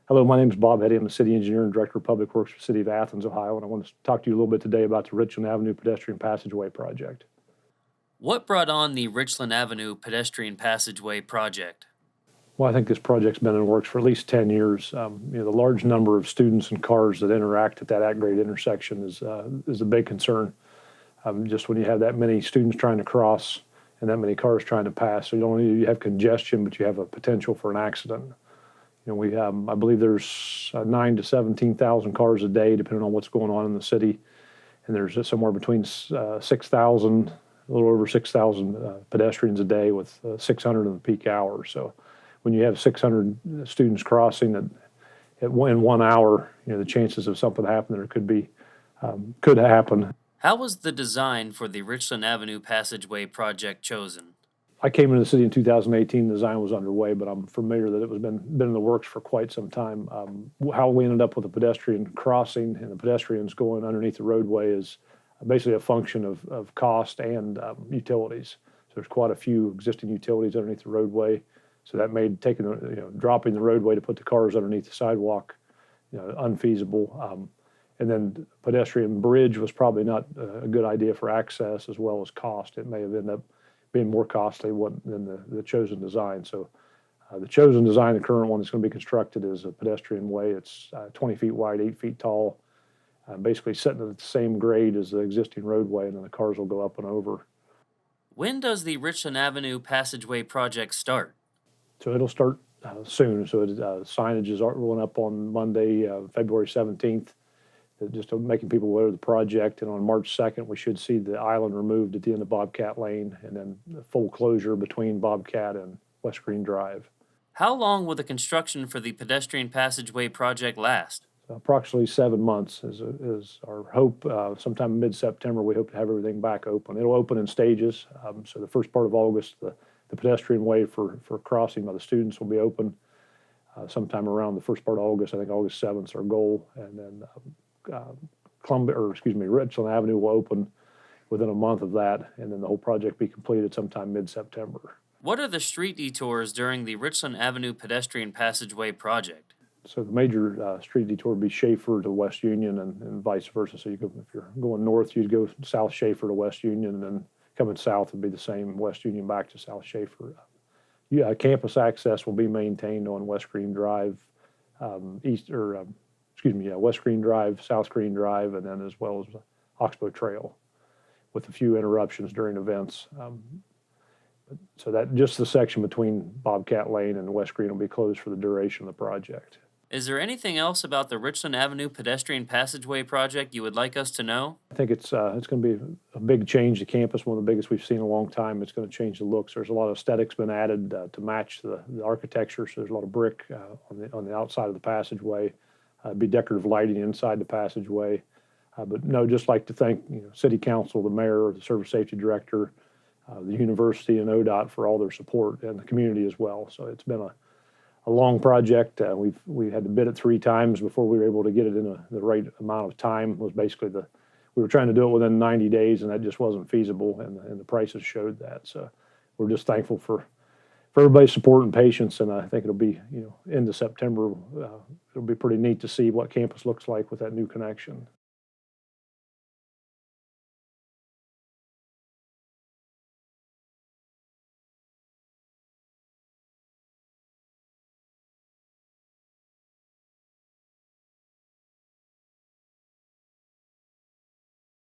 Hello, my name is Bob Heady. I'm the City Engineer and Director of Public Works for the City of Athens, Ohio, and I want to talk to you a little bit today about the Richland Avenue Pedestrian Passageway project. What brought on the Richland Avenue Pedestrian Passageway project? Well, I think this project's been in the works for at least 10 years. The large number of students and cars that interact at that at-grade intersection is a big concern. Just when you have that many students trying to cross and that many cars trying to pass, so you have congestion, but you have a potential for an accident. We have, I believe there's 9 to 17,000 cars a day, depending on what's going on in the city. And there's somewhere between 6,000, a little over 6,000 pedestrians a day with 600 in the peak hours. So when you have 600 students crossing in 1 hour, the chances of something happening could happen. How was the design for the Richland Avenue Passageway project chosen? I came into the city in 2018. The design was underway, but I'm familiar that it was been in the works for quite some time. How we ended up with a pedestrian crossing and the pedestrians going underneath the roadway is basically a function of cost and utilities. So there's quite a few existing utilities underneath the roadway. So that made dropping the roadway to put the cars underneath the sidewalk, unfeasible. And then pedestrian bridge was probably not a good idea for access as well as cost. It may have ended up being more costly than the chosen design. So the chosen design, the current one that's going to be constructed, is a pedestrian way. It's 20 feet wide, 8 feet tall, basically sitting at the same grade as the existing roadway, and then the cars will go up and over. When does the Richland Avenue Passageway project start? So it'll start soon. So signage is rolling up on Monday, February 17th. Just making people aware of the project. And on March 2nd, we should see the island removed at the end of Bobcat Lane, and then the full closure between Bobcat and West Green Drive. How long will the construction for the pedestrian passageway project last? Approximately 7 months is our hope. Sometime in mid-September, we hope to have everything back open. It'll open in stages. So the first part of August, the pedestrian way for crossing by the students will be open. Sometime around the first part of August, I think August 7th is our goal. And then Richland Avenue will open within a month of that, and then the whole project be completed sometime mid-September. What are the street detours during the Richland Avenue Pedestrian Passageway project? So the major street detour would be Schaefer to West Union and vice versa. So if you're going north, you'd go South Schaefer to West Union, and then coming south would be the same, West Union back to South Schaefer. Campus access will be maintained on West Green Drive, West Green Drive, South Green Drive, and then as well as Oxbow Trail, with a few interruptions during events. So that just the section between Bobcat Lane and West Green will be closed for the duration of the project. Is there anything else about the Richland Avenue Pedestrian Passageway project you would like us to know? I think it's going to be a big change to campus, one of the biggest we've seen in a long time. It's going to change the looks. There's a lot of aesthetics been added to match the architecture. So there's a lot of brick on the outside of the passageway. Be decorative lighting inside the passageway. But no, just like to thank City Council, the mayor, the Service Safety Director, the university, and ODOT for all their support, and the community as well. So it's been a long project. We had to bid it 3 times before we were able to get it in the right amount of time. Was basically we were trying to do it within 90 days, and that just wasn't feasible, and the prices showed that. So we're just thankful for everybody's support and patience, and I think it'll be, into September, it'll be pretty neat to see what campus looks like with that new connection.